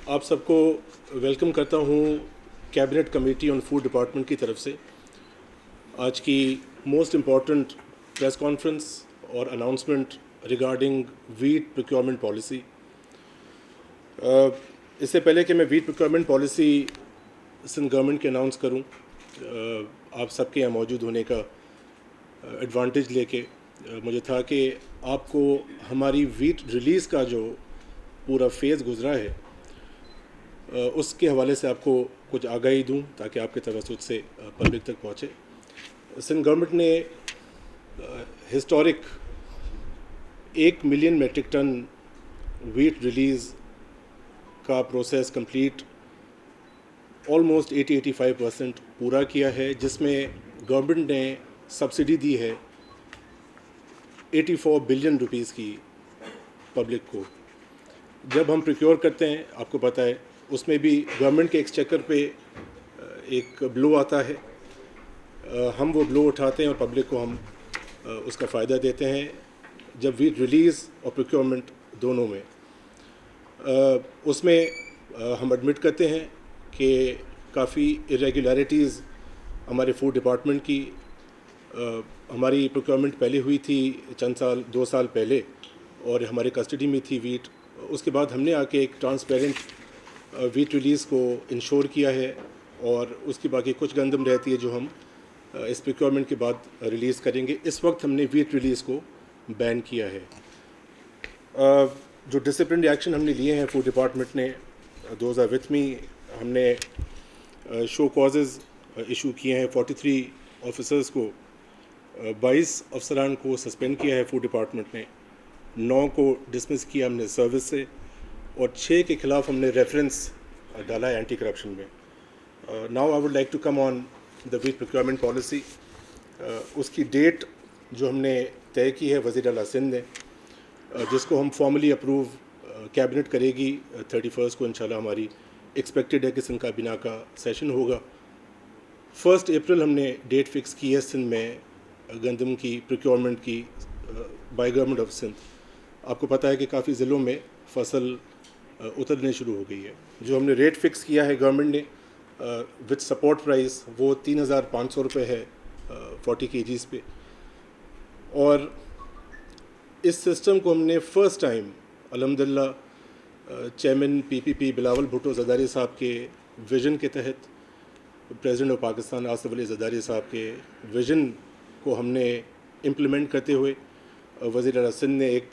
आप सबको वेलकम करता हूँ cabinet committee on food department की तरफ से। आज की मोस्ट इम्पॉर्टेंट प्रेस कॉन्फ्रेंस और announcement regarding wheat procurement policy. इससे पहले कि मैं wheat procurement policy Sindh government के अनाउंस करूँ, आप सबके यहाँ मौजूद होने का एडवांटेज लेके मुझे था कि आपको हमारी वीट रिलीज़ का जो पूरा फेज़ गुज़रा है उसके हवाले से आपको कुछ आगाही दूं ताकि आपके तवज्जो से पब्लिक तक पहुँचे। सिंध गवर्नमेंट ने historic 1 million metric ton wheat release का प्रोसेस कंप्लीट ऑलमोस्ट 80-85% पूरा किया है, जिसमें गवर्नमेंट ने सब्सिडी दी है 84 बिलियन रुपीस की पब्लिक को। जब हम प्रोक्योर करते हैं, आपको पता है, उसमें भी गवर्नमेंट के एक्सचेकर पे एक ब्लो आता है। हम वो ब्लो उठाते हैं और पब्लिक को हम उसका फ़ायदा देते हैं जब वीट रिलीज़ और प्रोक्योरमेंट दोनों में। उसमें हम एडमिट करते हैं कि काफ़ी इरेगुलरिटीज़ हमारे फूड डिपार्टमेंट की। हमारी प्रोक्योरमेंट पहले हुई थी चंद साल 2 साल पहले और हमारे कस्टडी में थी वीट। उसके बाद हमने आके एक ट्रांसपेरेंट वीट रिलीज़ को इंश्योर किया है और उसकी बाकी कुछ गंदम रहती है जो हम इस प्रोक्योरमेंट के बाद रिलीज़ करेंगे। इस वक्त हमने वीट रिलीज़ को बैन किया है। जो डिसिप्लिनरी एक्शन हमने लिए हैं फूड डिपार्टमेंट ने, दोज आर विथ मी। हमने शो कॉजेज़ इशू किए हैं 43 ऑफिसर्स को, 22 अफसरान को सस्पेंड किया है फूड डिपार्टमेंट ने, 9 को डिसमिस किया हमने सर्विस से और 6 के ख़िलाफ़ हमने रेफरेंस डाला है एंटी करप्शन में। Now I would like to come on the wheat procurement policy. उसकी डेट जो हमने तय की है वज़ीर आला सिंध ने, जिसको हम फॉर्मली अप्रूव कैबिनेट करेगी 31 को इंशाल्लाह। हमारी एक्सपेक्टेड है कि सिंध काबीना का सेशन होगा। 1 अप्रैल हमने डेट फ़िक्स की है सिंध में गंदम की प्रोक्योरमेंट की बाय गवर्नमेंट ऑफ सिंध। आपको पता है कि काफ़ी ज़िलों में फसल उतरने शुरू हो गई है। जो हमने रेट फ़िक्स किया है गवर्नमेंट ने विद सपोर्ट प्राइस, वो 3,500 रुपये है 40 kgs पे। और इस सिस्टम को हमने फ़र्स्ट टाइम अल्हम्दुलिल्लाह चेयरमैन PPP बिलावल भुट्टो ज़रदारी साहब के विज़न के तहत, प्रेसिडेंट ऑफ पाकिस्तान आसिफ अली ज़रदारी साहब के विज़न को हमने इम्प्लीमेंट करते हुए वज़ीर आला सिंध ने एक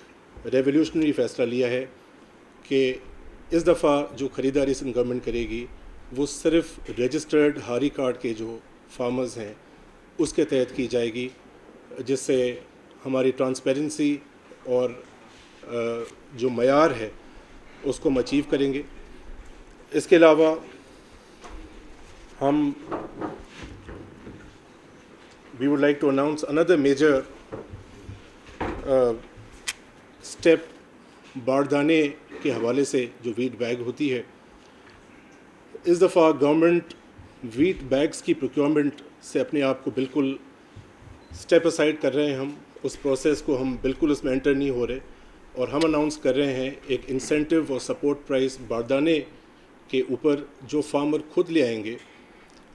रेवोल्यूशनरी फ़ैसला लिया है कि इस दफ़ा जो ख़रीदारी सिंध गवर्नमेंट करेगी वो सिर्फ़ रजिस्टर्ड हारी कार्ड के जो फार्मर्स हैं उसके तहत की जाएगी, जिससे हमारी ट्रांसपेरेंसी और जो मयार है उसको हम अचीव करेंगे। इसके अलावा हम we would like to announce another major step. बारदाने के हवाले से जो वीट बैग होती है, इस दफ़ा गवर्नमेंट वीट बैग्स की प्रोक्योरमेंट से अपने आप को बिल्कुल स्टेप असाइड कर रहे हैं। हम उस प्रोसेस को हम बिल्कुल उसमें एंटर नहीं हो रहे और हम अनाउंस कर रहे हैं एक इंसेंटिव और सपोर्ट प्राइस बारदाने के ऊपर जो फार्मर खुद ले आएंगे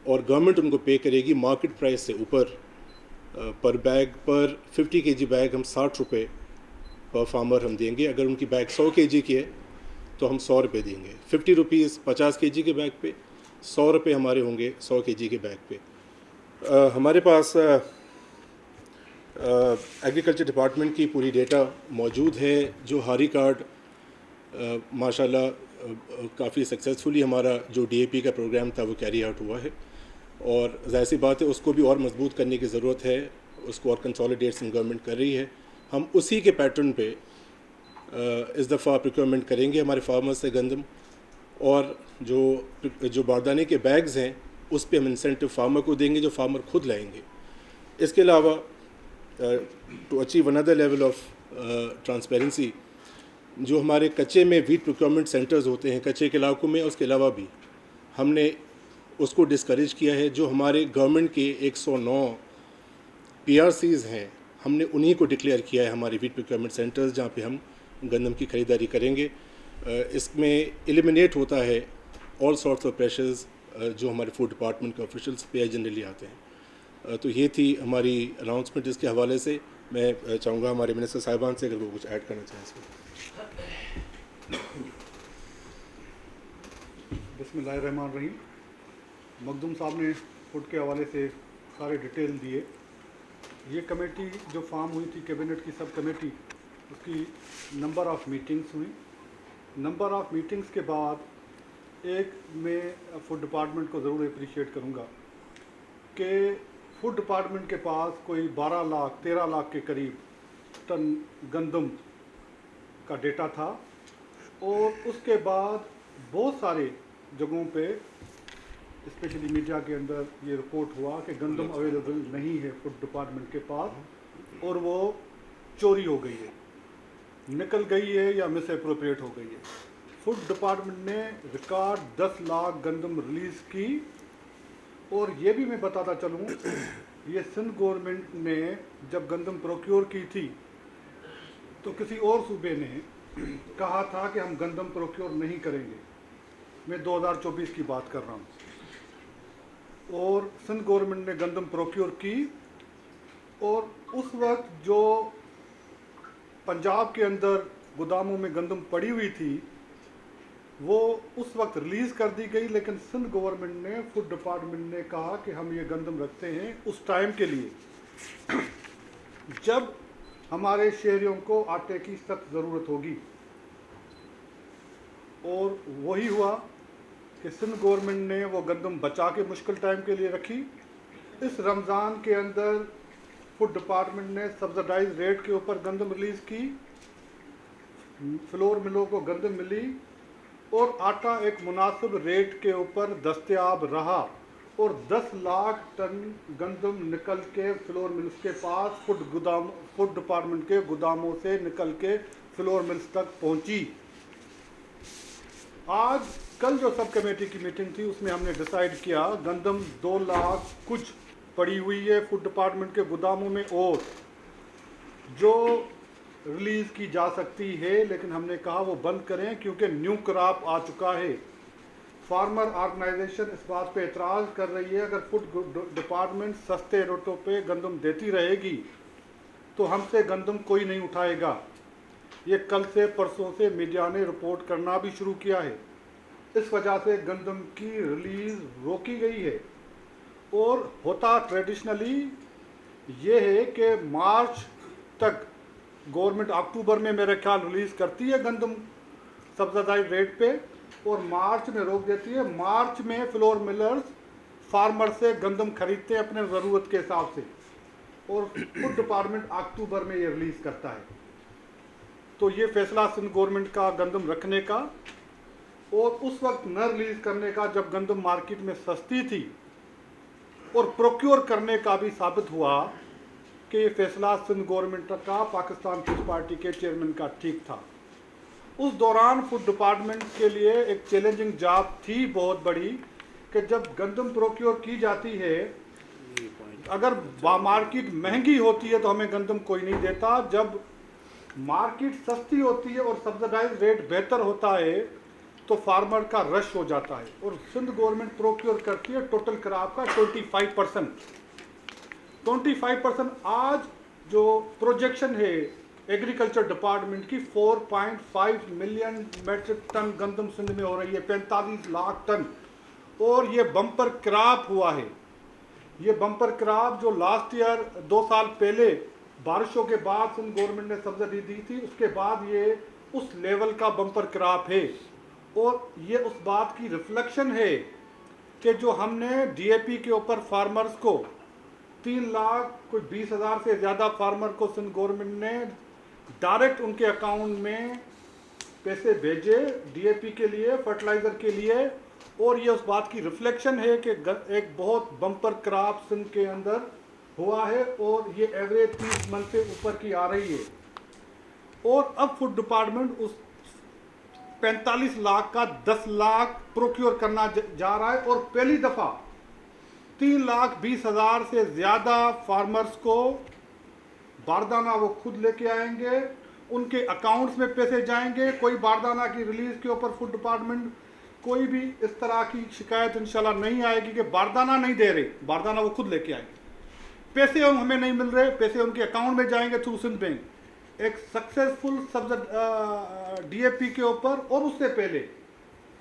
और गवर्नमेंट उनको पे करेगी मार्केट प्राइस से ऊपर। पर बैग, पर 50 kg बैग हम 60 रुपये पर फार्मर हम देंगे। अगर उनकी बैग 100 kg की है तो हम 100 रुपये देंगे। 50 रुपीज़ 50 kg के बैग पे, 100 रुपये हमारे होंगे 100 kg के बैग पे। हमारे पास एग्रीकल्चर डिपार्टमेंट की पूरी डेटा मौजूद है। जो हारी कार्ड माशाल्लाह काफ़ी सक्सेसफुली हमारा जो DAP का प्रोग्राम था वो कैरी आउट हुआ है और ज़ाहिर सी बात है उसको भी और मजबूत करने की ज़रूरत है, उसको और कंसोलिडेट सिंध गवर्नमेंट कर रही है। हम उसी के पैटर्न पे इस दफ़ा प्रोक्योरमेंट करेंगे हमारे फार्मर्स से गंदम, और जो बारदाने के बैग्स हैं उस पे हम इंसेंटिव फार्मर को देंगे जो फार्मर खुद लाएंगे। इसके अलावा to achieve another level of transparency, जो हमारे कच्चे में वीट प्रोक्योरमेंट सेंटर्स होते हैं कच्चे के इलाकों में, उसके अलावा भी हमने उसको डिस्करेज किया है। जो हमारे गवर्नमेंट के 109 PRCs हैं, हमने उन्हीं को डिक्लेयर किया है हमारे वीट प्रोक्योरमेंट सेंटर्स जहाँ पे हम गंदम की ख़रीदारी करेंगे। इसमें एलिमिनेट होता है ऑल सॉर्ट्स ऑफ प्रेशर्स जो हमारे फूड डिपार्टमेंट के ऑफिशियल्स पे जनरली आते हैं। तो ये थी हमारी अनाउंसमेंट। इसके हवाले से मैं चाहूँगा हमारे मिनिस्टर साहिबान से अगर वो कुछ ऐड करना चाहें इसमें। बिस्मिल्लाहिर्रहमानिर्रहीम। मखदूम साहब ने फूड के हवाले से सारे डिटेल दिए। ये कमेटी जो फॉर्म हुई थी कैबिनेट की सब कमेटी, उसकी नंबर ऑफ़ मीटिंग्स हुई। नंबर ऑफ़ मीटिंग्स के बाद एक मैं फूड डिपार्टमेंट को ज़रूर अप्रिशिएट करूँगा कि फूड डिपार्टमेंट के पास कोई 13 लाख के करीब टन गंदम का डेटा था और उसके बाद बहुत सारे जगहों पे स्पेशली मीडिया के अंदर ये रिपोर्ट हुआ कि गंदम अवेलेबल नहीं है फूड डिपार्टमेंट के पास और वो चोरी हो गई है, निकल गई है या मिस अप्रोप्रिएट हो गई है। फूड डिपार्टमेंट ने रिकॉर्ड 10 लाख गंदम रिलीज़ की। और ये भी मैं बताता चलूँ, ये सिंध गवर्नमेंट ने जब गंदम प्रोक्योर की थी तो किसी और सूबे ने कहा था कि हम गंदम प्रोक्योर नहीं करेंगे। मैं 2024 की बात कर रहा हूँ। और सिंध गवर्नमेंट ने गंदम प्रोक्योर की और उस वक्त जो पंजाब के अंदर गोदामों में गंदम पड़ी हुई थी वो उस वक्त रिलीज़ कर दी गई, लेकिन सिंध गवर्नमेंट ने फूड डिपार्टमेंट ने कहा कि हम ये गंदम रखते हैं उस टाइम के लिए जब हमारे शहरियों को आटे की सख्त ज़रूरत होगी। और वही हुआ कि सिंध गवर्नमेंट ने वो गंदम बचा के मुश्किल टाइम के लिए रखी। इस रमज़ान के अंदर फूड डिपार्टमेंट ने सब्सिडाइज रेट के ऊपर गंदम रिलीज़ की, फ्लोर मिलों को गंदम मिली और आटा एक मुनासिब रेट के ऊपर दस्तयाब रहा और 10 लाख टन गंदम निकल के फ्लोर मिल्स के पास फूड डिपार्टमेंट के गोदामों से निकल के फ्लोर मिल्स तक पहुंची। आज कल जो सब कमेटी की मीटिंग थी उसमें हमने डिसाइड किया गंदम 2 लाख कुछ पड़ी हुई है फूड डिपार्टमेंट के गोदामों में और जो रिलीज़ की जा सकती है, लेकिन हमने कहा वो बंद करें क्योंकि न्यू क्रॉप आ चुका है। फार्मर ऑर्गेनाइजेशन इस बात पे एतराज़ कर रही है अगर फूड डिपार्टमेंट सस्ते रेटों पे गंदम देती रहेगी तो हमसे गंदम कोई नहीं उठाएगा। ये कल से परसों से मीडिया ने रिपोर्ट करना भी शुरू किया है। इस वजह से गंदम की रिलीज़ रोकी गई है। और होता ट्रेडिशनली ये है कि मार्च तक गवर्नमेंट अक्टूबर में मेरे ख्याल रिलीज़ करती है गंदम सब्सिडाइज्ड रेट पे और मार्च में रोक देती है। मार्च में फ्लोर मिलर्स फार्मर से गंदम खरीदते हैं अपने ज़रूरत के हिसाब से और फूड डिपार्टमेंट अक्टूबर में ये रिलीज़ करता है। तो ये फैसला सिंध गवर्नमेंट का गंदम रखने का और उस वक्त न रिलीज़ करने का जब गंदम मार्केट में सस्ती थी और प्रोक्योर करने का भी साबित हुआ कि ये फैसला सिंध गवर्नमेंट का पाकिस्तान पीपल्स पार्टी के चेयरमैन का ठीक था। उस दौरान फूड डिपार्टमेंट के लिए एक चैलेंजिंग जॉब थी बहुत बड़ी कि जब गंदम प्रोक्योर की जाती है, अगर मार्केट महंगी होती है तो हमें गंदम कोई नहीं देता, जब मार्केट सस्ती होती है और सब्सिडाइज रेट बेहतर होता है तो फार्मर का रश हो जाता है। और सिंध गवर्नमेंट प्रोक्योर करती है टोटल क्रॉप का 25%। आज जो प्रोजेक्शन है एग्रीकल्चर डिपार्टमेंट की 4.5 मिलियन मेट्रिक टन गंदम सिंध में हो रही है, 45 लाख टन। और ये बम्पर क्रॉप हुआ है। ये बम्पर क्रॉप जो लास्ट ईयर 2 साल पहले बारिशों के बाद सिंध गवर्नमेंट ने सब्सिडी दी थी, उसके बाद ये उस लेवल का बम्पर क्रॉप है। और ये उस बात की रिफ्लेक्शन है कि जो हमने डीएपी के ऊपर फार्मर्स को 3 लाख कोई 20,000 से ज़्यादा फार्मर को सिंध गवर्नमेंट ने डायरेक्ट उनके अकाउंट में पैसे भेजे डीएपी के लिए, फर्टिलाइज़र के लिए। और ये उस बात की रिफ्लेक्शन है कि एक बहुत बम्पर क्रॉप सिंध के अंदर हुआ है और ये एवरेज 30 मन से ऊपर की आ रही है। और अब फूड डिपार्टमेंट उस 45 लाख का 10 लाख प्रोक्योर करना जा रहा है और पहली दफ़ा 3,20,000 से ज़्यादा फार्मर्स को बारदाना वो खुद लेके आएंगे उनके अकाउंट्स में पैसे जाएंगे। कोई बारदाना की रिलीज के ऊपर फूड डिपार्टमेंट कोई भी इस तरह की शिकायत इंशाल्लाह नहीं आएगी कि बारदाना नहीं दे रहे, बारदाना वो खुद लेके आएंगे, पैसे हमें नहीं मिल रहे, पैसे उनके अकाउंट में जाएंगे थ्रू सिंध बैंक। एक सक्सेसफुल सब्सिडी DAP के ऊपर और उससे पहले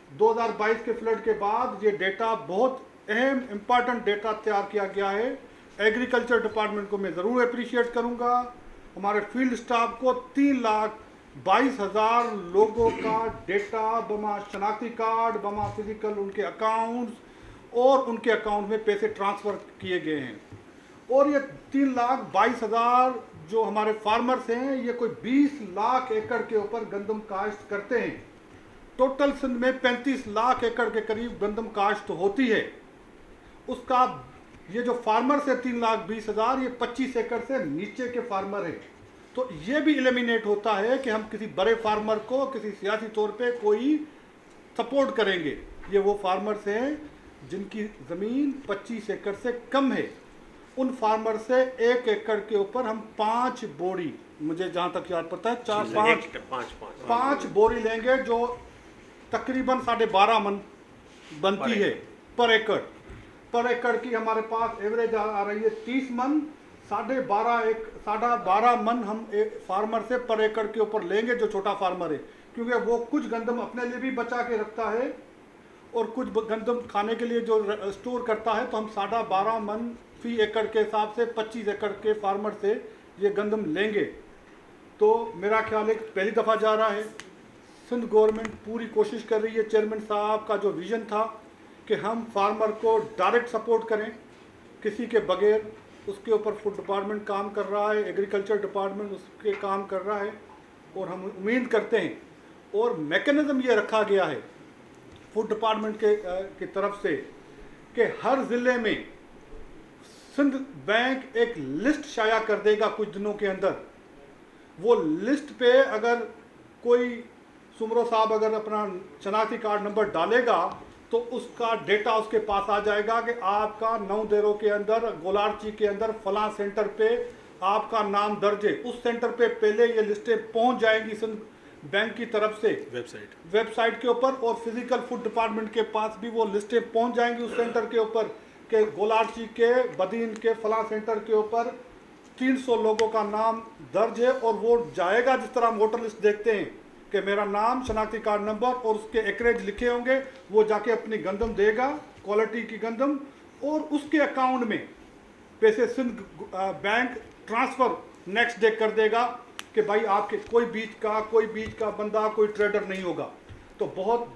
2022 के फ्लड के बाद ये डेटा बहुत अहम इम्पॉर्टेंट डेटा तैयार किया गया है। एग्रीकल्चर डिपार्टमेंट को मैं ज़रूर अप्रिशिएट करूंगा, हमारे फील्ड स्टाफ को 3,22,000 लोगों का डेटा बमा शनाख्ती कार्ड बमा फिजिकल उनके अकाउंट्स और उनके अकाउंट में पैसे ट्रांसफ़र किए गए हैं। और ये 3,22,000 जो हमारे फार्मर्स हैं, ये कोई 20 लाख एकड़ के ऊपर गंदम काश्त करते हैं। टोटल सिंध में 35 लाख एकड़ के करीब गंदम काश्त होती है। उसका ये जो फार्मर्स है 3,20,000, ये 25 एकड़ से नीचे के फार्मर हैं। तो ये भी एलिमिनेट होता है कि हम किसी बड़े फार्मर को किसी सियासी तौर पे कोई सपोर्ट करेंगे। ये वो फार्मर्स हैं जिनकी ज़मीन 25 एकड़ से कम है। उन फार्मर से 1 एकड़ के ऊपर हम 5 बोरी, मुझे जहाँ तक याद पता है 5 बोरी लेंगे, जो तकरीबन 12.5 मन बनती है पर एकड़। पर एकड़ की हमारे पास एवरेज आ रही है 30 मन। 12.5 मन हम एक फार्मर से पर एकड़ के ऊपर लेंगे जो छोटा फार्मर है, क्योंकि वो कुछ गंदम अपने लिए भी बचा के रखता है और कुछ गंदम खाने के लिए जो स्टोर करता है। तो हम 12.5 मन फी एकड़ के हिसाब से 25 एकड़ के फार्मर से ये गंदम लेंगे। तो मेरा ख्याल है कि पहली दफ़ा जा रहा है, सिंध गवर्नमेंट पूरी कोशिश कर रही है। चेयरमैन साहब का जो विज़न था कि हम फार्मर को डायरेक्ट सपोर्ट करें किसी के बगैर, उसके ऊपर फूड डिपार्टमेंट काम कर रहा है, एग्रीकल्चर डिपार्टमेंट उसके काम कर रहा है। और हम उम्मीद करते हैं, और मैकेनिज़्म ये रखा गया है फूड डिपार्टमेंट की तरफ से कि हर ज़िले में सिंध बैंक एक लिस्ट शाया कर देगा कुछ दिनों के अंदर। वो लिस्ट पे अगर कोई सुमरो साहब अगर अपना शनाख्ती कार्ड नंबर डालेगा तो उसका डेटा उसके पास आ जाएगा कि आपका 9 देरों के अंदर गोलारची के अंदर फलां सेंटर पे आपका नाम दर्ज है। उस सेंटर पे पहले ये लिस्टें पहुंच जाएंगी सिंध बैंक की तरफ से वेबसाइट के ऊपर, और फिजिकल फूड डिपार्टमेंट के पास भी वो लिस्टें पहुंच जाएंगी उस सेंटर के ऊपर कि गोलारची के बदीन के फलां सेंटर के ऊपर 300 लोगों का नाम दर्ज है। और वो जाएगा, जिस तरह हम वोटर लिस्ट देखते हैं कि मेरा नाम, शनाख्ती कार्ड नंबर और उसके एकरेज लिखे होंगे, वो जाके अपनी गंदम देगा, क्वालिटी की गंदम, और उसके अकाउंट में पैसे Sindh bank transfer next day कर देगा कि भाई आपके कोई बीच का बंदा, कोई ट्रेडर नहीं होगा। तो बहुत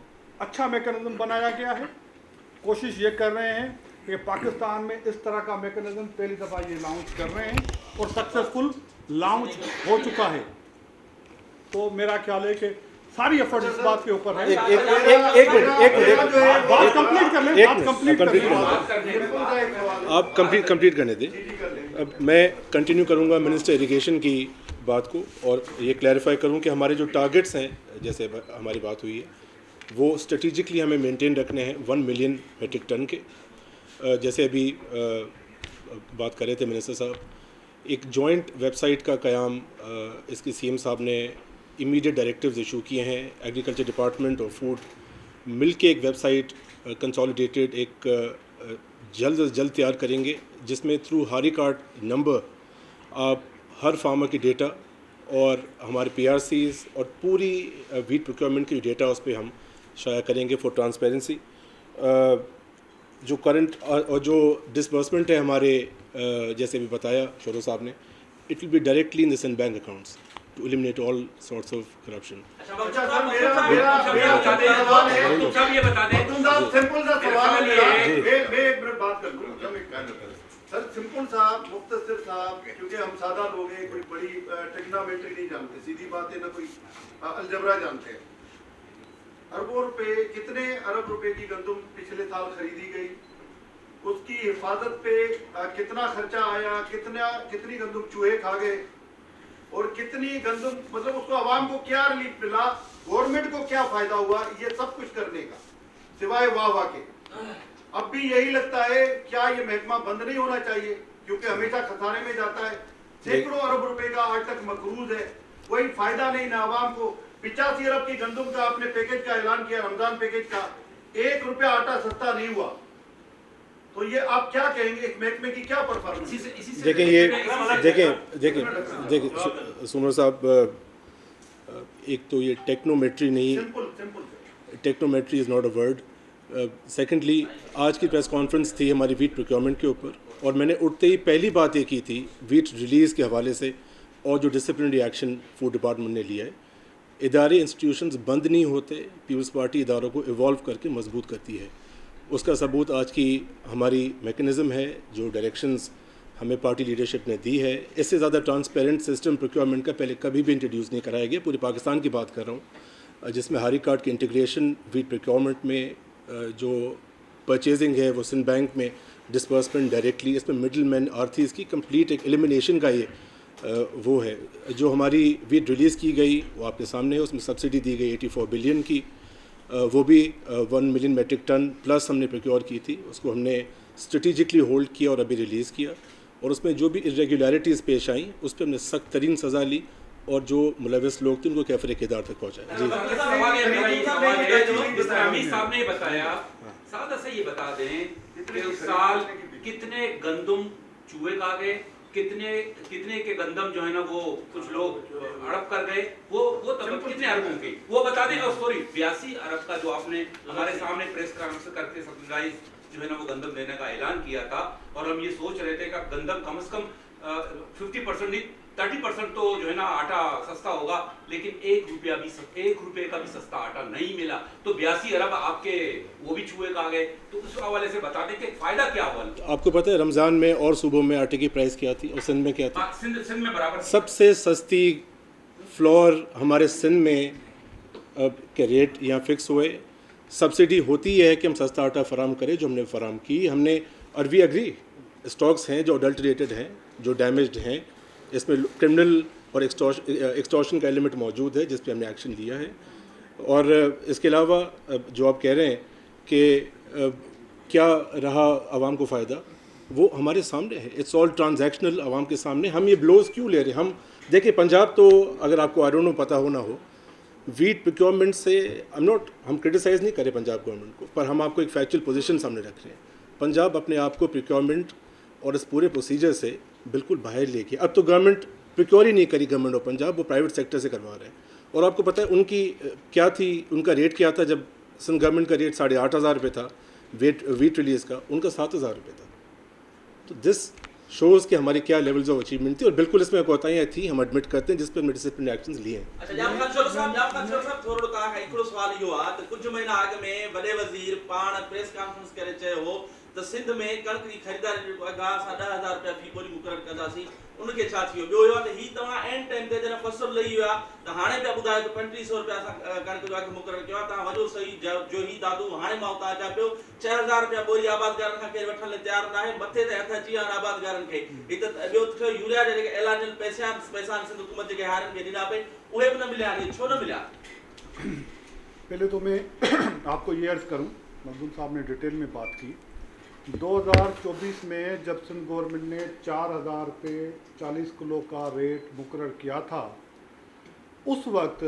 अच्छा मैकेनिज़्म बनाया गया है। कोशिश ये कर रहे हैं कि पाकिस्तान में इस तरह का मैकेनिज़्म पहली दफ़ा ये लॉन्च कर रहे हैं और सक्सेसफुल लॉन्च हो चुका है। तो मेरा ख्याल है कि सारी एफर्ट इस बात के ऊपर है। एक मिनट बात कंप्लीट कर लें, आप कंप्लीट करने दें। अब मैं कंटिन्यू करूंगा मिनिस्टर इरिगेशन की बात को, और ये क्लैरिफाई करूं कि हमारे जो टारगेट्स हैं, जैसे हमारी बात हुई है, वो स्ट्रेटिजिकली हमें मेंटेन रखने हैं 1 मिलियन मेट्रिक टन के। जैसे अभी बात कर रहे थे मिनिस्टर साहब, एक जॉइंट वेबसाइट का क़याम इसकी CM साहब ने इमीडिएट डायरेक्टिव्स इशू किए हैं। एग्रीकल्चर डिपार्टमेंट और फूड मिल के एक वेबसाइट कंसोलिडेटेड एक जल्द से जल्द तैयार करेंगे, जिसमें थ्रू हारी कार्ड नंबर आप हर फार्मर की डेटा और हमारे PRCs और पूरी वीट प्रोक्योरमेंट की डेटा उस पर हम शाया करेंगे फॉर ट्रांसपेरेंसी। जो करंट और जो डिसबर्समेंट है हमारे, जैसे भी बताया शोरो साहब ने, it will be directly in the Sindh bank accounts to eliminate all sorts of corruption. Sir simple साहब, मुख्तसर साहब, क्योंकि हम सादा लोग हैं, कोई बड़ी टेक्नोमेट्री नहीं जानते, सीधी बात है ना कोई अलजबरा जानते हैं। अरबों रुपए, कितने अरब रुपए की गंदम पिछले साल खरीदी गई, उसकी हिफाजत पे कितना खर्चा आया, कितनी गंदम चूहे खा गए, और कितनी गंदम, मतलब उसको आवाम को क्या रिलीफ मिला, गवर्नमेंट को क्या फायदा हुआ, ये सब कुछ करने का सिवाय वाह के। अब भी यही लगता है, क्या ये महकमा बंद नहीं होना चाहिए, क्योंकि हमेशा खसारे में जाता है। सैकड़ों अरब रुपए का आज तक मकरूज है। कोई फायदा नहीं ना आवाम को। 85 अरब की गंदम का आपने पैकेज का ऐलान किया, रमजान पैकेज का, 1 रुपया आटा सस्ता नहीं हुआ। तो ये आप क्या कहेंगे, एक महकमे की क्या परफॉर्मेंस? देखिए ये देखिए सुनो साहब, एक तो ये टेक्नोमेट्री नहीं, simple टेक्नोमेट्री is not a word. Secondly, आज की प्रेस कॉन्फ्रेंस थी हमारी वीट प्रोक्योरमेंट के ऊपर, और मैंने उठते ही पहली बात ये की थी वीट रिलीज़ के हवाले से और जो डिसिप्लिनरी एक्शन फूड डिपार्टमेंट ने लिया है। इदारे इंस्टीट्यूशंस बंद नहीं होते, पीपल्स पार्टी इदारों को इवॉल्व करके मजबूत करती है। उसका सबूत आज की हमारी मैकेनिज़्म है, जो डायरेक्शंस हमें पार्टी लीडरशिप ने दी है। इससे ज़्यादा ट्रांसपेरेंट सिस्टम प्रोक्योरमेंट का पहले कभी भी इंट्रोड्यूस नहीं कराया गया। पूरे पाकिस्तान की बात कर रहा हूँ, जिसमें हारी कार्ड की इंटीग्रेशन वीट प्रोक्योरमेंट में, जो परचेजिंग है वो सिंध बैंक में, डिस्बर्समेंट डायरेक्टली, इसमें मिडल मैन आर्थीज़ की कंप्लीट एक एलिमिनेशन का ये वो है। जो हमारी वीट रिलीज़ की गई वो आपके सामने है, उसमें सब्सिडी दी गई 84 बिलियन की, वो भी 1 मिलियन मेट्रिक टन प्लस हमने प्रोक्योर की थी। उसको हमने स्ट्रेटिजिकली होल्ड किया और अभी रिलीज़ किया, और उसमें जो भी इरेगुलरिटीज़ पेश आई उस पर हमने सख्त तरीन सज़ा ली, और जो मुलविस लोग थे उनको कैफरे किरदार तक पहुँचाया। जी साहब ने बताया, सादा से ये बता दें कि उस साल कितने गंदम चूहे खा गए, कितने के गंदम जो है ना वो कुछ लोग हड़प कर गए, वो तब कितने अरबों की वो बता दें। और सॉरी 82 अरब का जो आपने हमारे सामने प्रेस कॉन्फ्रेंस करके सब्सिडाइज जो है ना वो गंदम देने का ऐलान किया था, और हम ये सोच रहे थे कि गंदम कम से कम 50% नहीं 30% तो जो है ना आटा सस्ता होगा, लेकिन 1 रुपये का भी सस्ता आटा नहीं मिला। तो 82 अरब आपके वो भी चूहे खा गए। तो उस हवाले से बता दें कि फायदा क्या हुआ। आपको पता है रमज़ान में और सूबों में आटे की प्राइस क्या थी और सिंध में क्या थी? सिंध में बराबर सबसे सस्ती फ्लोर हमारे सिंध में के रेट यहाँ फिक्स हुए। सब्सिडी होती है कि हम सस्ता आटा फराम करें, जो हमने फराम की। हमने और वी एग्री, स्टॉक्स हैं जो अडल्टरेटेड हैं, जो डैमेज्ड हैं, इसमें क्रिमिनल और एक्सटॉर्शन का एलिमेंट मौजूद है, जिस पे हमने एक्शन लिया है। और इसके अलावा जो आप कह रहे हैं कि क्या रहा आवाम को फ़ायदा, वो हमारे सामने है। इट्स ऑल ट्रांजैक्शनल आवाम के सामने। हम ये ब्लोज क्यों ले रहे हैं? हम देखिए, पंजाब तो अगर आपको आई डोंट नो पता हो ना हो, वीट प्रोक्योरमेंट से हम क्रिटिसाइज़ नहीं करें पंजाब गवर्नमेंट को, पर हम आपको एक फैक्चुअल पोजीशन सामने रख रहे हैं। पंजाब अपने आप को प्रोक्योरमेंट और इस पूरे प्रोसीजर से बिल्कुल बाहर लेके, अब तो गवर्नमेंट प्रोक्योर ही नहीं करी, गवर्नमेंट ऑफ पंजाब वो प्राइवेट सेक्टर से करवा रहे हैं। और आपको पता है उनकी क्या थी, उनका रेट क्या था? जब सिंध गवर्नमेंट का रेट 8,500 रुपये था वीट रिलीज़ का, उनका 7,000 रुपये था। तो दिस शोज़ कि हमारी क्या लेवल्स ऑफ अचीवमेंट थी, और बिल्कुल इसमें कोताहियाँ थी, हम एडमिट करते हैं, जिस पर हमने डिसिप्लिनरी एक्शंस लिए हैं। अच्छा, जाफ़र साहब थोरो कहा हिकिड़ो सवाल इहो आहे त कुझु महीना अॻु में वॾे वज़ीर पाण प्रेस कॉन्फ्रेंस करे चयो हो त सिंध में कणिक जी ख़रीदारी जो अघु आहे असां 10,000 रुपया फी बोरी मुक़ररु कंदासीं। उनखे छा थी वियो? ॿियो इहो आहे त हीउ तव्हां एंड टाइम ते जॾहिं फ़सुलु लही वियो आहे त हाणे पिया ॿुधायो त 3500 रुपया असां कणिक जो अघु मुक़ररु कयो आहे। तव्हां वॾो सही जो ही दादू हाणे मां उतां अचां पियो 6,000 रुपया बोरी आबादगारनि खां केरु वठण लाइ तयारु न आहे। मथे ते हथ अची विया आहिनि आबादगारनि खे। हीउ त ॿियो थियो यूरिया जा जेके ऐलानियल पैसा सिंध हुकूमत जेके हारियुनि खे ॾिना पई, उहे बि न मिलिया। इहे छो न मिलिया? पहले तो मैं आपको ये अर्ज़ करूं, मखदूम साहब ने डिटेल में बात की। 2024 में जब सिंध गवर्नमेंट ने 4,000 रुपये 40 किलो का रेट मुकर्रर किया था, उस वक्त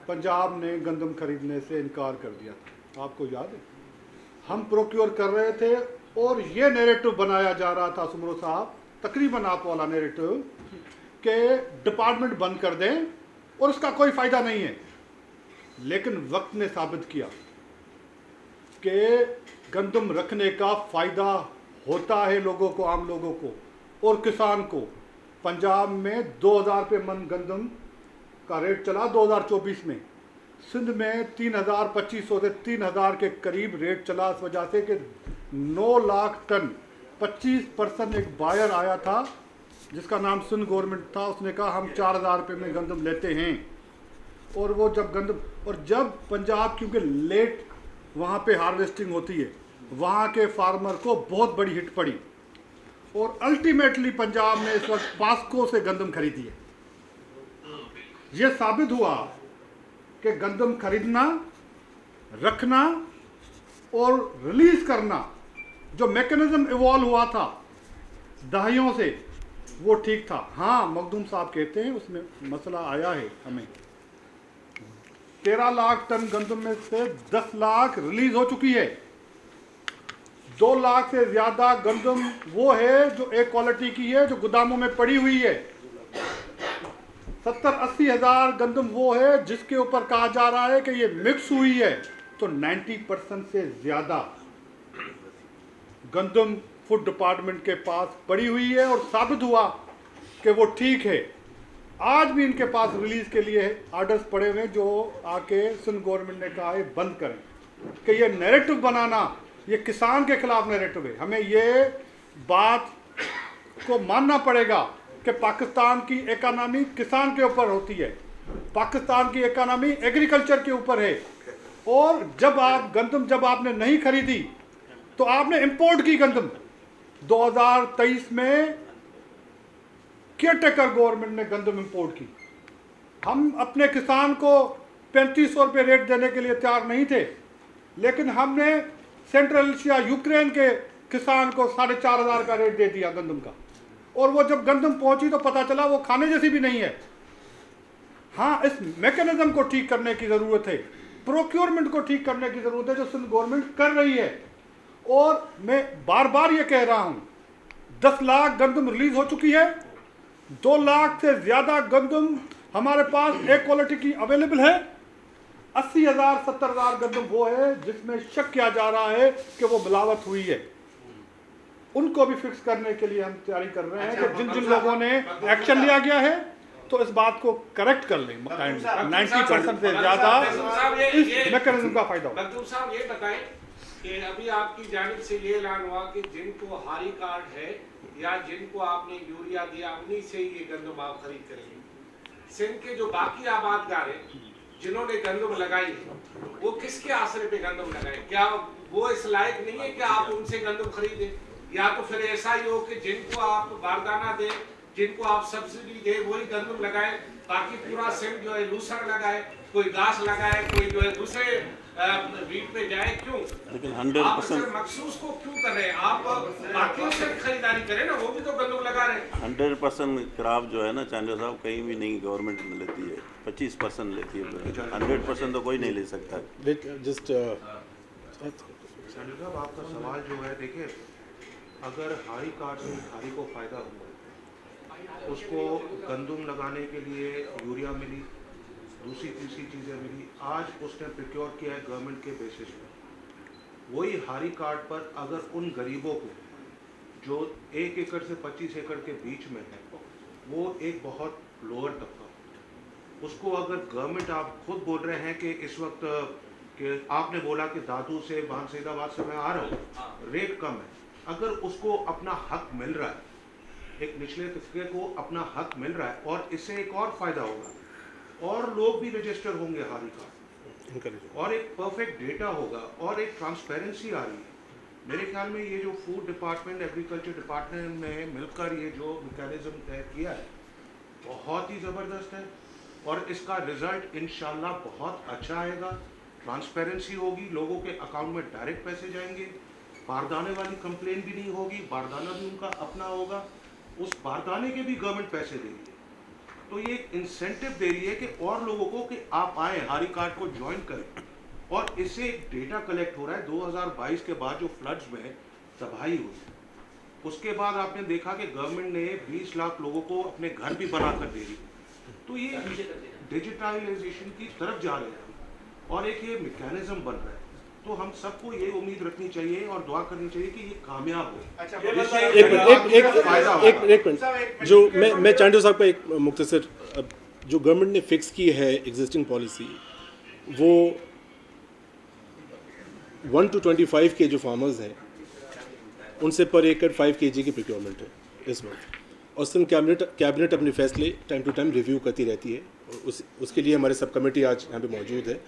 पंजाब ने गंदम खरीदने से इनकार कर दिया था। आपको याद है? हम प्रोक्योर कर रहे थे और ये नैरेटिव बनाया जा रहा था सुमरो साहब, तकरीबन आप वाला नैरेटिव, कि डिपार्टमेंट बंद कर दें और उसका कोई फ़ायदा नहीं है। लेकिन वक्त ने साबित किया कि गंदम रखने का फ़ायदा होता है लोगों को, आम लोगों को और किसान को। पंजाब में 2,000 रुपये मन गंदम का रेट चला 2024 में। सिंध में 3,2500 से 3,000 के करीब रेट चला, इस वजह से कि 9 लाख टन 25% एक बायर आया था जिसका नाम सिंध गवर्नमेंट था। उसने कहा हम 4,000 रुपये में गंदम लेते हैं। और वो जब जब पंजाब, क्योंकि लेट वहाँ पे हार्वेस्टिंग होती है, वहाँ के फार्मर को बहुत बड़ी हिट पड़ी और अल्टीमेटली पंजाब ने इस वक्त पास्को से गंदम खरीदी है। ये साबित हुआ कि गंदम खरीदना, रखना और रिलीज़ करना, जो मैकेनिज्म इवॉल्व हुआ था दहाइयों से, वो ठीक था। हाँ, मखदूम साहब कहते हैं उसमें मसला आया है हमें। 13 लाख टन गंदम में से 10 लाख रिलीज हो चुकी है। 2 लाख से ज़्यादा गंदम वो है जो एक क्वालिटी की है, जो गोदामों में पड़ी हुई है। 70-80 हज़ार गंदम वो है जिसके ऊपर कहा जा रहा है कि ये मिक्स हुई है। तो 90% से ज़्यादा गंदम फूड डिपार्टमेंट के पास पड़ी हुई है और साबित हुआ कि वो ठीक है। आज भी इनके पास रिलीज के लिए आर्डर्स पड़े हुए हैं जो आके सिंध गवर्नमेंट ने कहा है बंद करें कि ये नैरेटिव बनाना, ये किसान के खिलाफ नैरेटिव है। हमें ये बात को मानना पड़ेगा कि पाकिस्तान की इकोनॉमी किसान के ऊपर होती है, पाकिस्तान की इकोनॉमी एग्रीकल्चर के ऊपर है। और जब आपने नहीं खरीदी तो आपने इंपोर्ट की गंदम। 2023 में केयरटेकर गवर्नमेंट ने गंदम इंपोर्ट की। हम अपने किसान को 3500 रुपये रेट देने के लिए तैयार नहीं थे, लेकिन हमने सेंट्रल एशिया यूक्रेन के किसान को 4500 का रेट दे दिया गंदम का। और वो जब गंदम पहुंची तो पता चला वो खाने जैसी भी नहीं है। हाँ, इस मैकेनिज्म को ठीक करने की ज़रूरत है, प्रोक्योरमेंट को ठीक करने की ज़रूरत है, जो सिंध गवर्नमेंट कर रही है। और मैं बार बार ये कह रहा हूँ, 10 लाख गंदम रिलीज हो चुकी है। 2 लाख से ज़्यादा गंदम हमारे पास एक क्वालिटी की अवेलेबल है। 80,000 70,000 गंदम वो है जिसमें शक किया जा रहा है कि वो मिलावट हुई है। उनको भी फिक्स करने के लिए हम तैयारी कर रहे हैं कि जिन जिन लोगों ने एक्शन लिया गया है तो इस बात को करेक्ट कर लें। 90% से ज़्यादा इस मैकेनिज्म का फायदा हो। मखदूम साहब ये बताएं कि अभी आपकी जानिब से ये ऐलान हुआ कि जिनको हारी कार्ड है या जिनको आपने यूरिया दिया उन्हीं से ही ये गंदम आप खरीद करेंगे। सिंध के जो बाकी आबादगार हैं जिन्होंने गंदम लगाई है वो किसके आसरे पे गंदम लगाए? क्या वो इस लायक नहीं है कि आप उनसे गंदम खरीदें? या तो फिर ऐसा ही हो कि जिनको आप बारदाना दें, जिनको आप सब्सिडी दे वही गंदम लगाए, बाकी पूरा सिंध जो है लूसर लगाए, कोई घास लगाए, कोई जो है दूसरे वीट पे जाए। क्यों? लेकिन आप 100% मखसूस को क्यों कर रहे हैं? आप बाकियों से खरीदारी करें ना, वो भी तो गंदम लगा रहे हैं। 100% क्रॉप जो है ना चांदो साहब कहीं भी नहीं गवर्नमेंट में लेती है, 25% लेती है। 100% तो कोई नहीं ले सकता। जस्ट चांदो साहब, आपका सवाल जो है, देखिए अगर हाई कार्ड से भिखारी को फ़ायदा हुआ, उसको गंदम लगाने के लिए यूरिया मिली, दूसरी तीसरी चीज़ें मिली, आज उसने प्रिक्योर किया है गवर्नमेंट के बेसिस पर। वही हारी कार्ड पर अगर उन गरीबों को जो 1 एकड़ से 25 एकड़ के बीच में है, वो एक बहुत लोअर तबका, उसको अगर गवर्नमेंट, आप खुद बोल रहे हैं कि इस वक्त कि आपने बोला कि दादू से बानसैदाबाद से मैं आ रहा हूँ, रेट कम है, अगर उसको अपना हक मिल रहा है, एक निचले तबके को अपना हक मिल रहा है, और इससे एक और फ़ायदा होगा और लोग भी रजिस्टर होंगे हारी कार्ड, और एक परफेक्ट डेटा होगा और एक ट्रांसपेरेंसी आ रही है। मेरे ख्याल में ये जो फूड डिपार्टमेंट, एग्रीकल्चर डिपार्टमेंट ने मिलकर ये जो मैकेनिज्म तय किया है बहुत ही ज़बरदस्त है, और इसका रिज़ल्ट इंशाल्लाह बहुत अच्छा आएगा। ट्रांसपेरेंसी होगी, लोगों के अकाउंट में डायरेक्ट पैसे जाएंगे, बारदाने वाली कंप्लेन भी नहीं होगी, बारदाना भी उनका अपना होगा, उस बारदाने के भी गवर्नमेंट पैसे देगी। तो ये एक इंसेंटिव दे रही है कि और लोगों को कि आप आए, हारी कार्ड को ज्वाइन करें, और इससे एक डेटा कलेक्ट हो रहा है। 2022 के बाद जो फ्लड्स में तबाही हुई, उसके बाद आपने देखा कि गवर्नमेंट ने 20 लाख लोगों को अपने घर भी बना कर दे दी। तो ये डिजिटलाइजेशन की तरफ जा रहे हैं और एक ये मैकेनिज्म बन रहा है। तो हम सबको ये उम्मीद रखनी चाहिए और दुआ करनी चाहिए कि ये कामयाब हो। एक मिनट, जो मैं चांडो साहब का एक मुख्तसर, जो गवर्नमेंट ने फिक्स की है एग्जिस्टिंग पॉलिसी, वो 1 to 25 के जो फार्मर्स हैं उनसे पर एकड़ 5 kg की प्रोक्योरमेंट है इस वक्त, और सिंध कैबिनेट अपने फैसले टाइम टू टाइम रिव्यू करती रहती है, और उसके लिए हमारे सब कमेटी आज यहाँ पे मौजूद है।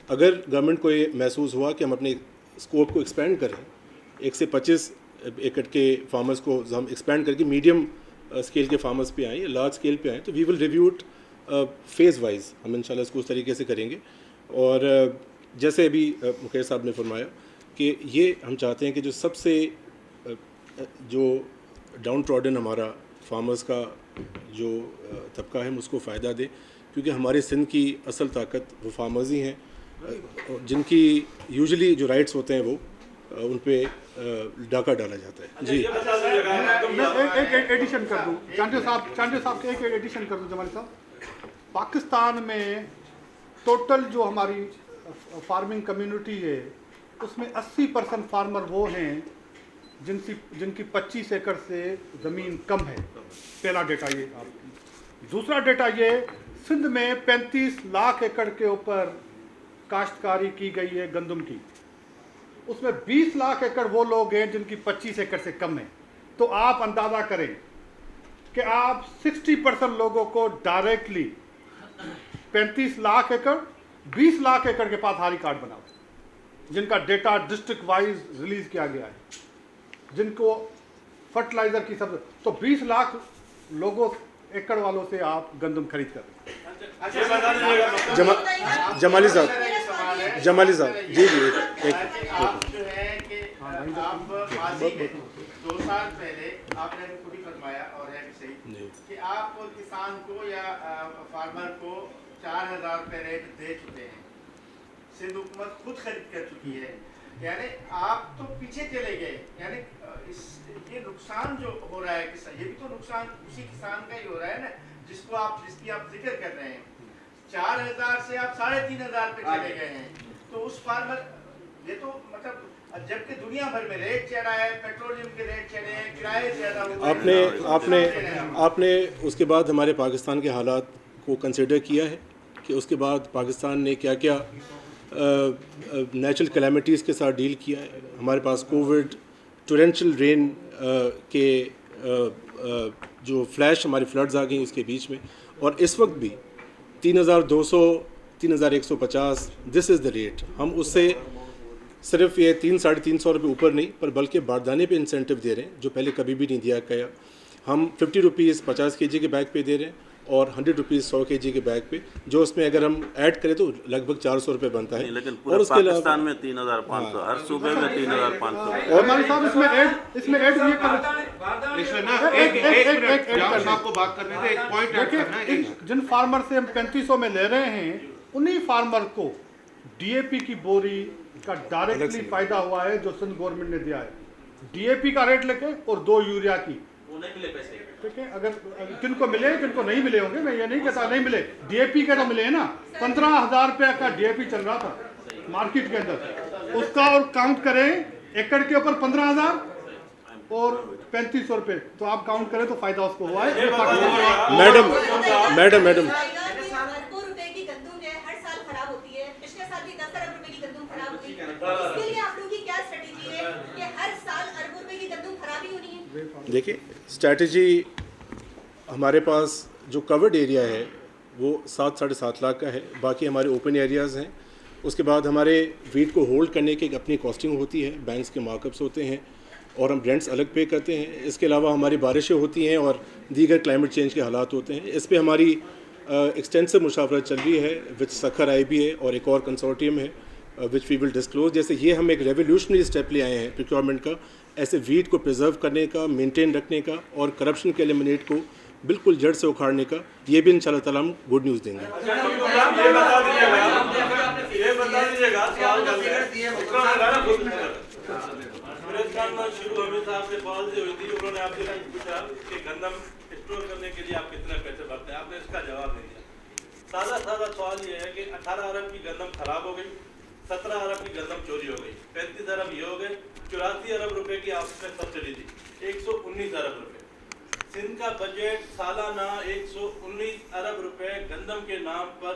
अगर गवर्नमेंट को ये महसूस हुआ कि हम अपने स्कोप को एक्सपेंड करें, 1 से 25 एकड़ के फार्मर्स को हम एक्सपेंड करके मीडियम स्केल के फार्मर्स पे आएँ या लार्ज स्केल पे आएँ, तो we will review it phase wise. हम इंशाल्लाह इसको उस तरीके से करेंगे। और जैसे अभी मुकेश साहब ने फरमाया कि ये हम चाहते हैं कि जो सबसे जो डाउन ट्रॉडन हमारा फार्मर्स का जो तबका है उसको फ़ायदा दे, क्योंकि हमारे सिंध की असल ताकत वो फार्मर्स ही हैं, जिनकी यूजुअली जो राइट्स होते हैं वो उन पे डाका डाला जाता है। जी मैं एक एडिशन कर दूँ, चांडियो साहब के एक एडिशन कर दूँ जमाली साहब। पाकिस्तान में टोटल जो हमारी फार्मिंग कम्युनिटी है उसमें 80% फार्मर वो हैं जिनकी 25 एकड़ से ज़मीन कम है। पहला डेटा ये। दूसरा डेटा ये, सिंध में 35 लाख एकड़ के ऊपर काश्तकारी की गई है गंदम की, उसमें 20 लाख एकड़ वो लोग हैं जिनकी 25 एकड़ से कम है। तो आप अंदाज़ा करें कि आप 60% लोगों को डायरेक्टली 35 लाख एकड़ 20 लाख एकड़ के पास हारी कार्ड बनाओ, जिनका डेटा डिस्ट्रिक्ट वाइज रिलीज किया गया है, जिनको फर्टिलाइजर की सब, तो 20 लाख लोगों एकड़ वालों से आप गंदम खरीद कर। जमाली साहब जी जी एक आप जो है कि आप माजी में 2 साल पहले आपने खुद ही फरमाया और है भी सही कि आप किसान को या फार्मर को 4,000 रुपये रेट दे चुके हैं, सिंध हुकूमत खुद खरीद कर चुकी है। यानी आप तो पीछे चले गए, यानी ये नुकसान जो हो रहा है ये भी तो नुकसान उसी किसान का ही हो रहा है ना, जिसकी आप जिक्र कर रहे हैं। 4,000 से आप 3,500 पे चले गए हैं, तो उस फार्मर ये तो मतलब जबकि दुनिया भर में रेट चढ़ा है, पेट्रोलियम के रेट चढ़े हैं, किराए ज़्यादा हो गए। आपने उसके बाद हमारे पाकिस्तान के हालात को कंसिडर किया है कि उसके बाद पाकिस्तान ने क्या क्या नेचुरल कैलेमिटीज़ के साथ डील किया है। हमारे पास कोविड, टोरेंशियल रेन के जो फ्लैश हमारी फ्लड्स आ गई उसके बीच में, और इस वक्त भी 3,200 3,150 दिस इज़ द रेट। हम उससे सिर्फ ये 300-350 रुपये ऊपर नहीं, पर बल्कि बारदाने पे इंसेंटिव दे रहे हैं जो पहले कभी भी नहीं दिया गया। हम 50 रुपीज़ 50 kg के बैग पे दे रहे हैं और 100 रुपीज़ 100 kg के बैग पे, जो उसमें अगर हम ऐड करें तो लगभग 400 रुपये बनता है। लेकिन पूरे पाकिस्तान में 3,500, हर सूबे में 3,500। और हमारे साहब इसमें ऐड ये कर इसमें ना एक मिनट जावेद साहब को बात करने दे, एक पॉइंट ऐड करना है। जिन फार्मर से हम 3500 में ले रहे हैं, उन्हीं फार्मर को डीएपी की बोरी का डायरेक्टली फायदा हुआ है जो सिंध गवर्नमेंट ने दिया है। डीएपी का रेट लेके और 2 यूरिया की, वो नहीं मिले पैसे। ठीक है, अगर किनको मिले किनको नहीं मिले होंगे, मैं ये नहीं कहता नहीं मिले, डीएपी के तो मिले ना। 15,000 रुपये का डीएपी चल रहा था मार्केट के अंदर, उसका और काउंट करें एकड़ के ऊपर 15,000 और 3,500 रुपये, तो आप काउंट करें तो फायदा उसको हुआ है। मैडम देखिए, स्ट्रैटेजी हमारे पास जो कवर्ड एरिया है वो 7-7.5 लाख का है, बाकी हमारे ओपन एरियाज़ हैं। उसके बाद हमारे वीट को होल्ड करने की एक अपनी कॉस्टिंग होती है, बैंक्स के मार्कअप्स होते हैं और हम रेंट्स अलग पे करते हैं। इसके अलावा हमारी बारिशें होती हैं और दीगर क्लाइमेट चेंज के हालात होते हैं। इस पर हमारी एक्सटेंसिव मुशावरत चल रही है विद सखर IB है और एक और कंसोर्टियम है विच वी विल डिस्क्लोज। जैसे ये हम एक रेवोल्यूशनरी स्टेप ले आए हैं प्रोक्योरमेंट का, ऐसे वीट को प्रिजर्व करने का, मेंटेन रखने का और करप्शन के एलिमिनेट को बिल्कुल जड़ से उखाड़ने का, ये भी इंशाल्लाह ताला हम गुड न्यूज़ देंगे। उन्होंने आपसे पूछा कि गंदम स्टोर करने के लिए आप कितने पैसे भरते हैं, आपने इसका जवाब नहीं दिया। सादा सवाल ये है कि 18 अरब की गंदम खराब हो गई, 17 अरब की गंदम चोरी हो गई, 35 अरब ये हो गए, 84 अरब रुपए की आपने सब्सिडी दी, 119 अरब रुपए। सिंध का बजट सालाना 119 अरब रुपए गंदम के नाम पर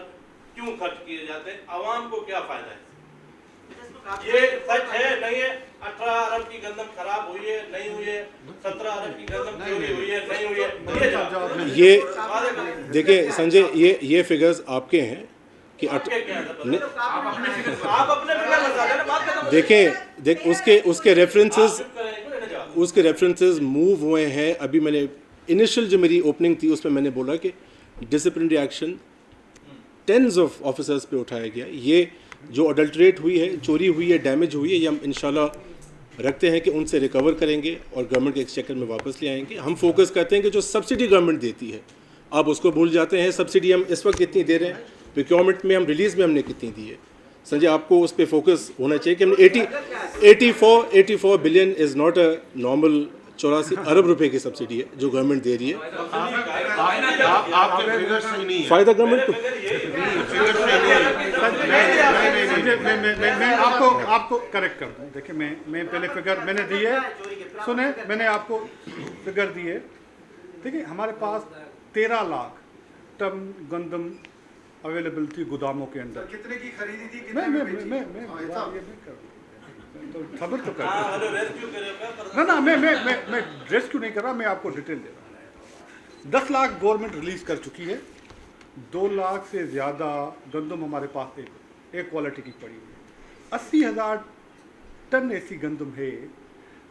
क्यों खर्च किए जाते हैं? आवाम को क्या फायदा है? ये सच है नहीं है? 18 अरब की गंदम खराब हुई है नहीं हुई है, 17 अरब की गंदम चोरी हुई है नहीं हुई है? ये देखिए संजय, ये फिगर्स आपके हैं कि देखें उसके रेफरेंसेस मूव हुए हैं। अभी मैंने इनिशियल जो मेरी ओपनिंग थी उसमें मैंने बोला कि disciplinary action 10s of officers पे उठाया गया। ये जो अडल्ट्रेट हुई है, चोरी हुई है, डैमेज हुई है, ये हम इंशाल्लाह रखते हैं कि उनसे रिकवर करेंगे और गवर्नमेंट के एक्सचेकर में वापस ले आएंगे। हम फोकस करते हैं कि जो सब्सिडी गवर्नमेंट देती है आप उसको भूल जाते हैं। सब्सिडी हम इस वक्त कितनी दे रहे हैं, प्रोक्योरमेंट में हम रिलीज़ में हमने कितनी दी है। संजय आपको उस पर फोकस होना चाहिए कि हमने 84 billion is not a normal 84 अरब रुपए की सब्सिडी है जो गवर्नमेंट दे रही है। आपके फिगर्स में नहीं है। फ़ायदा गवर्नमेंट को मैं आपको करेक्ट कर दूं। देखिए मैं पहले फिगर मैंने दी है, सुने, मैंने आपको फिगर दी है। देखिए हमारे पास 13 लाख टन गंदम अवेलेबल थी गोदामों के अंदर। कितने की खरीदी थी? तो खबर तो कर ना मैं रेस्क्यू नहीं कर रहा, मैं आपको डिटेल दे रहा हूँ। 10 लाख गवर्नमेंट रिलीज कर चुकी है, 2 लाख से ज़्यादा गंदम हमारे पास एक क्वालिटी की पड़ी हुई है। 80,000 टन ऐसी गंदम है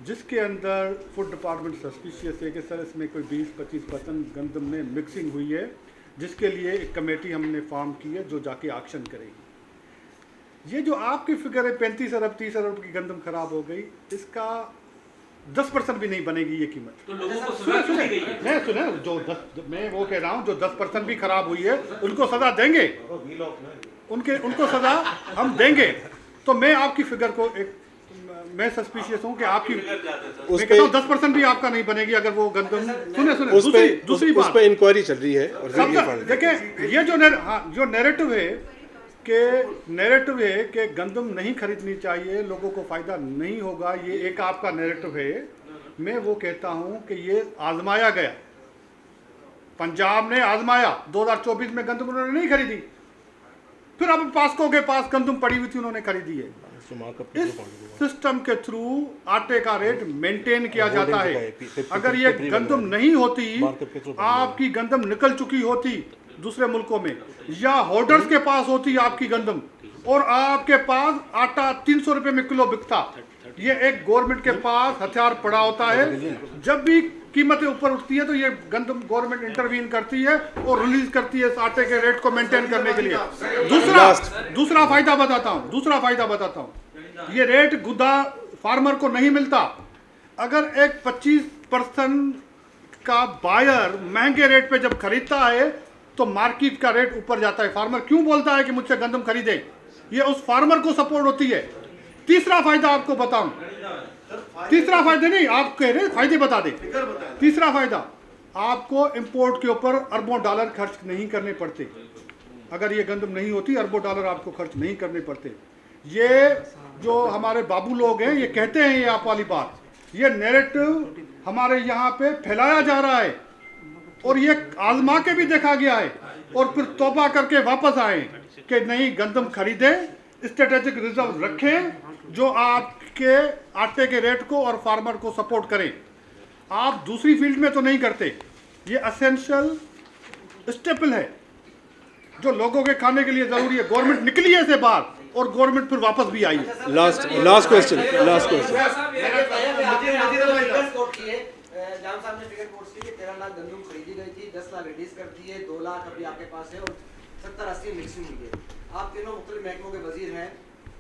जिसके अंदर फूड डिपार्टमेंट सस्पिशियस है कि सर इसमें कोई 20-25% गंदम में मिक्सिंग हुई है, जिसके लिए एक कमेटी हमने फॉर्म की है जो जाके एक्शन करेगी। ये जो आपकी फिगर है 35 अरब 30 अरब की गंदम खराब हो गई, इसका 10% भी नहीं बनेगी ये कीमत। तो लोगों को सजा क्यों दी गई है? मैं सुने मैं वो कह रहा हूँ जो 10% भी खराब हुई है उनको सजा देंगे, उनको सजा हम देंगे। तो मैं आपकी फिगर को मैं सस्पिशियस हूँ कि आपकी मैं कहता हूँ 10% भी आपका नहीं बनेगी अगर वो गंदम सुने दूसरी बात पे इंक्वायरी चल रही है। और देखिए ये जो नैरेटिव है कि गंदम नहीं खरीदनी चाहिए, लोगों को फ़ायदा नहीं होगा, ये एक आपका नैरेटिव है। मैं वो कहता हूँ कि ये आजमाया गया, पंजाब ने आजमाया, 2024 में गंदम उन्होंने नहीं खरीदी, फिर अब पास्को के पास गंदम पड़ी हुई थी उन्होंने खरीदी है। इस सिस्टम के थ्रू आटे का रेट मेंटेन किया जाता है। अगर ये गंदम नहीं होती, आपकी गंदम निकल चुकी होती दूसरे मुल्कों में, या होल्डर्स के पास होती आपकी गंदम और आपके पास आटा 300 रुपए में किलो बिकता। ये एक गवर्नमेंट के पास हथियार पड़ा होता है, जब भी कीमतें ऊपर उठती है तो ये गंदम गवर्नमेंट इंटरवीन करती है और रिलीज करती है इस आटे के रेट को मेंटेन करने के लिए। दूसरा फायदा बताता हूँ, ये रेट गुदा फार्मर को नहीं मिलता। अगर एक 25% का बायर महंगे रेट पे जब खरीदता है तो मार्केट का रेट ऊपर जाता है। फार्मर क्यों बोलता है कि मुझसे गंदम खरीदे? ये उस फार्मर को सपोर्ट होती है। तीसरा फायदा आपको बताऊं, तीसरा फायदा नहीं, आप कह रहे फायदे बता दे। तीसरा फायदा, आपको इंपोर्ट के ऊपर अरबों डॉलर खर्च नहीं करने पड़ते। अगर ये गंदम नहीं होती, अरबों डॉलर आपको खर्च नहीं करने पड़ते। ये जो हमारे बाबू लोग हैं ये कहते हैं, ये आप वाली बात, ये नैरेटिव हमारे यहाँ पे फैलाया जा रहा है और ये आजमा के भी देखा गया है और फिर तौबा करके वापस आए कि नहीं, गंदम खरीदें, स्ट्रेटेजिक रिजर्व रखें जो आपके आटे के रेट को और फार्मर को सपोर्ट करें। आप दूसरी फील्ड में तो नहीं करते। ये एसेंशियल स्टेपल है जो लोगों के खाने के लिए जरूरी है। गवर्नमेंट निकली है से बाहर और गवर्नमेंट फिर वापस भी आई है। लास्ट क्वेश्चन जाम साहब ने फिगर कोर्स की 13 लाख गंदम खरीदी गई थी, 10 लाख रिलीज कर दी है, 2 लाख अभी आपके पास है और 70-80 मिक्सिंग हुई है। आप तीनों मुख्तलिफ महकमों के वजीर हैं,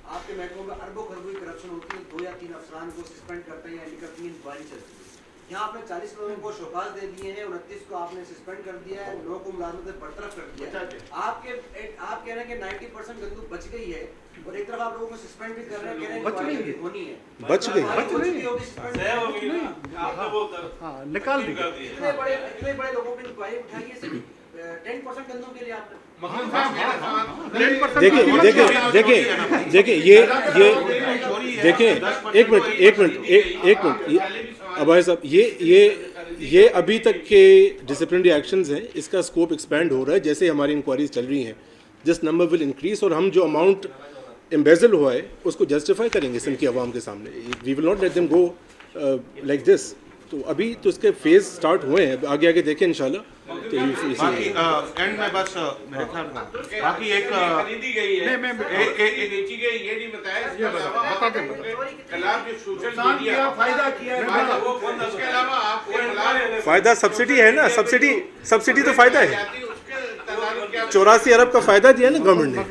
आपके महकमों में अरबों खरबों की करप्शन होती है, 2 या 3 अफसरान को सस्पेंड करते हैं या नहीं करती है, इंक्वायरी चलती है। यहाँ आपने 40 लोगों को शोकाज दे दिए हैं, 29 को आपने सस्पेंड कर दिया है, लोगों को मुलाजमत से बरतरफ कर दिया है। आप कह रहे हैं कि 90% गंदम बच गई है और एक तरफ आप लोगों को सस्पेंड भी कर रहे हैं, कह रहे हैं इंक्वायरी होनी है। बच गई निकाल दी। इतने बड़े लोगों पे इंक्वायरी उठाई है, सिर्फ 10% गंदम के लिए आपने। देखिए एक मिनट अभाई साहब, ये अभी तक के डिसिप्लिनरी एक्शंस हैं, इसका स्कोप एक्सपैंड हो रहा है जैसे हमारी इंक्वायरीज चल रही हैं। दिस नंबर विल इंक्रीज और हम जो अमाउंट एम्बेजल हुआ है उसको जस्टिफाई करेंगे सिंध की आवाम के सामने। We will not let them go like this. तो अभी तो इसके फेज स्टार्ट हुए हैं, आगे आगे देखें इंशाल्लाह। तो बाकी एंड में बस मेरे ख्याल में बाकी एक खरीदी गई है, बेची गई, ये नहीं बताया। जो सोशल मीडिया फायदा किया है वो कौन, इसके अलावा आप फायदा सब्सिडी है ना, सब्सिडी तो फायदा है। 84 अरब का फायदा दिया ना गवर्नमेंट ने।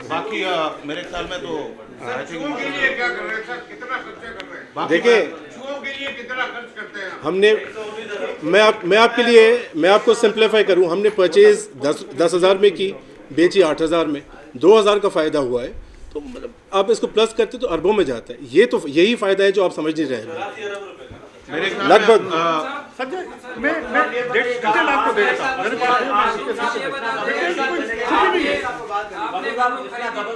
बाकी मेरे ख्याल में तो स्कूल के लिए क्या कर रहे हैं सर, कितना खर्चा कर रहे हैं? देखिए के लिए कितना खर्च करते हैं? हमने मैं आपको सिंप्लीफाई करूं, हमने परचेज 10,000 में की, बेची 8,000 में, 2,000 का फ़ायदा हुआ है। तो मतलब आप इसको प्लस करते तो अरबों में जाता है। ये तो यही फ़ायदा है जो आप समझ नहीं रहे हैं। लगभग संजय मैं डिटेल आपको दे देता हूँ। मेरे पास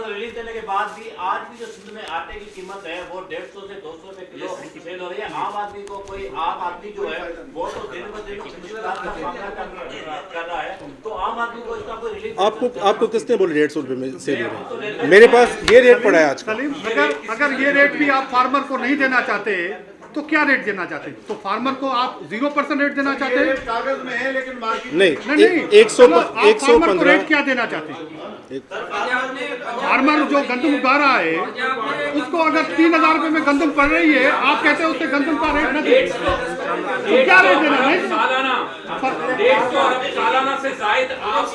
रिलीज देने के बाद भी आज भी जो सिंध में आटे की कीमत है वो 150 से 200 रुपए किलो सेल हो रही है। आम आदमी को कोई आम आदमी जो है वो तो दिन ब दिन मुश्किलात का सामना कर रहा है। तो आम आदमी को इसका कोई रिलीफ आपको किसने बोले 150 रुपए में सेल हो रही है? मेरे पास ये रेट पड़ा है आज का। सलीम, अगर ये रेट भी आप फार्मर को नहीं देना चाहते तो क्या रेट देना चाहते हैं? तो फार्मर को आप 0% रेट देना चाहते हैं? कागज में है लेकिन मार्केट नहीं, नहीं, 115 रेट क्या देना चाहते हैं? फार्मर जो गंदम उगा रहा है उसको अगर 3,000 रुपए में गंदम पड़ रही है, आप कहते हैं उससे गंदम का रेट न दे, तो क्या रेट देना है? सालाना 150 अरब सालाना से जायद आप